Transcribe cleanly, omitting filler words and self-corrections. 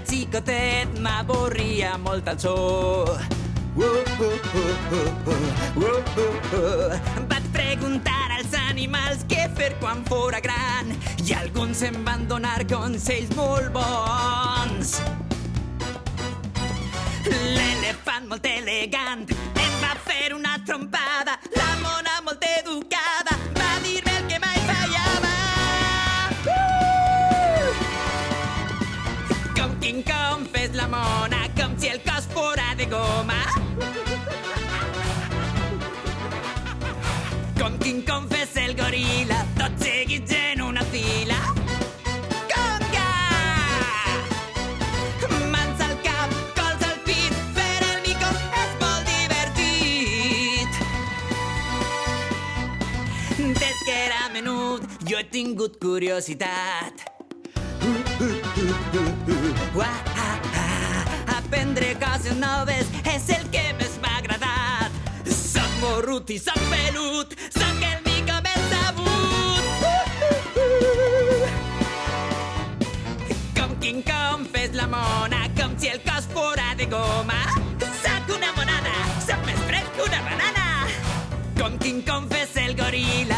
xicotet m'avorria molt el so. Vaig preguntar als animals què fer quan fora gran i alguns em van donar consells molt bons. L'elefant molt elegant em va fer una trompada. La mona molt educada va dir-me el que mai fallava. Com King Kong fes la mona, com si el cos fora de goma. Com King Kong fes el goril·la, tots seguits en una fila. Conga! Mans al cap, cols al pit, fer el mico és molt divertit. Des que era menut jo he tingut curiositat. Aprendre coses noves és el que més m'ha agradat. Soc morrut i soc pelut, soc el mico més sabut. Com King Kong fes la mona, com si el cos fora de goma. Soc una monada, soc més fred que una banana. Com King Kong fes el goril·la,